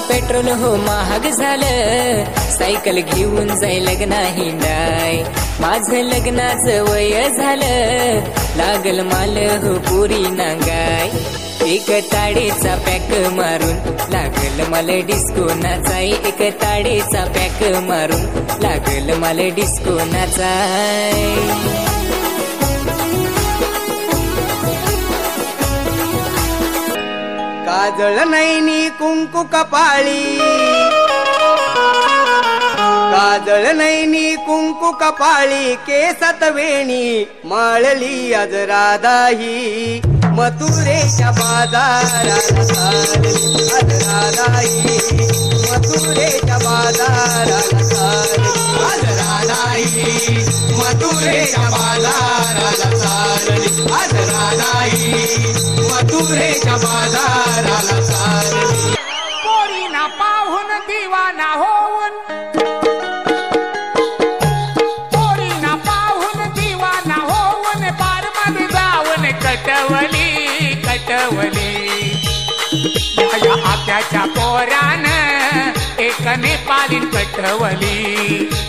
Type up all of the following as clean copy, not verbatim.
Petrol हो महाग झालं, सायकल घेऊन जाय लग्ना हिंडाय. माझं लग्नाचं वय झालं, लागल माल हो पुरी नांगाय. एक ताडेचा पॅक मारून लागल मला डिस्को नाचाय. एक ताडेचा पॅक मारून लागल मला डिस्को नाचाय. काजळ नैनी कुंकू कपाळी, काजळ नैनी कुंकू कपाळी, केसात वेणी माळली आज राधाही. मथुरेच्या बाजाराला चालली आज राधाई. मथुरेच्या बाजाराला चालली आज राधाई. मथुरेच्या बाजाराला चालली आज राधाई. मथुरेच्या बाजाराला चालली. पोरीना पाहून दिवाना होऊन, पोरीना पाहून दिवाना होऊन, बारमध्ये जाऊन कटवली कटवली. या आत्याच्या पोरानं एक नेपालीन कटवली.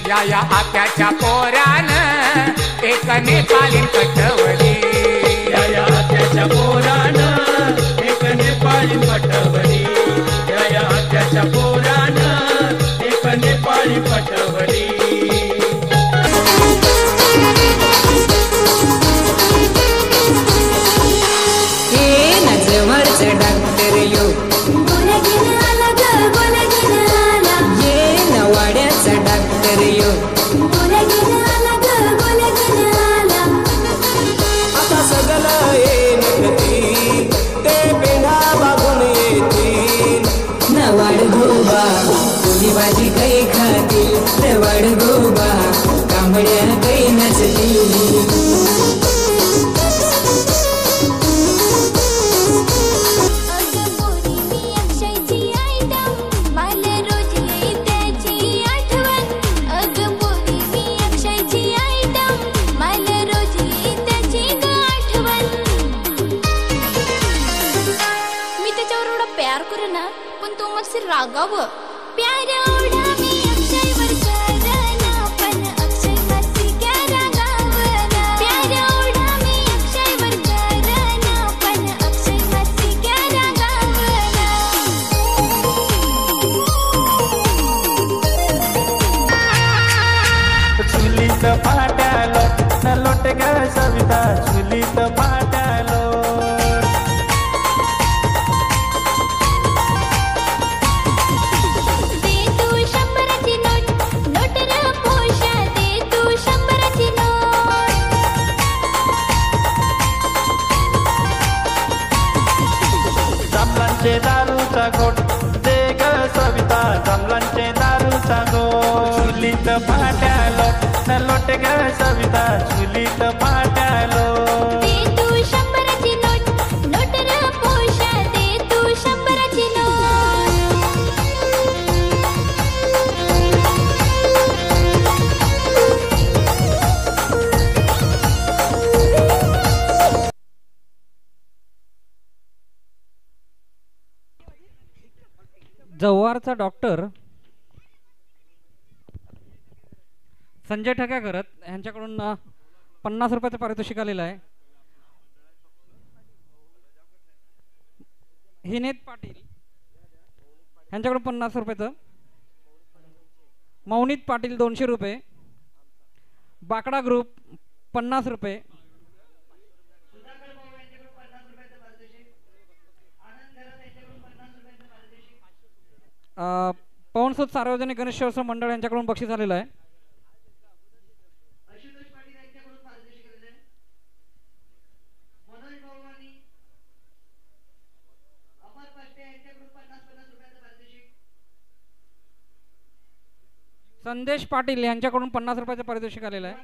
या आत्याच्या पोरानं एक नेपालीन कटवली. या आत्याच्या पोरानं एक नेपाळी पटवली. या आत्याच्या पोरानं एक नेपाळी पटवली. डॉक्टर यो ये नवाड्याचा डॉक्टर यो. आता सगळं येतील ते पेढा बागून येतील. नवाड गोबा कोणी भाजी काही खातील. नवाड गोबा कांबड्या काही नसतील. रागावं प्यारा ओढा मी अक्षयवर करना, पण अक्षय मासी क्या रागावना. प्यारा ओढा मी अक्षयवर करना, पण अक्षय मासी क्या रागावना. चुलीत पाट्यालो न लोट ग सविता, चुलीत पाट्यालो. दारूचा घोट दे ग सविता, जमलांचे दारूचा घोट. चुलीत पाट्यालो न लोट ग सविता, चुलीत पाट्यालो. जव्हारचा डॉक्टर संजय ठक्याकरत यांच्याकडून 50 रुपयाचं पारितोषिक आलेलं आहे. हिनेत पाटील यांच्याकडून 50 रुपयाचं. मौनीत पाटील 200 रुपये. बाकडा ग्रुप 50 रुपये. पवनसूत सार्वजनिक गणेशोत्सव मंडळ यांच्याकडून बक्षीस आलेलं आहे. संदेश पाटील यांच्याकडून 50 रुपयाचं पारितोषिक आलेलं आहे.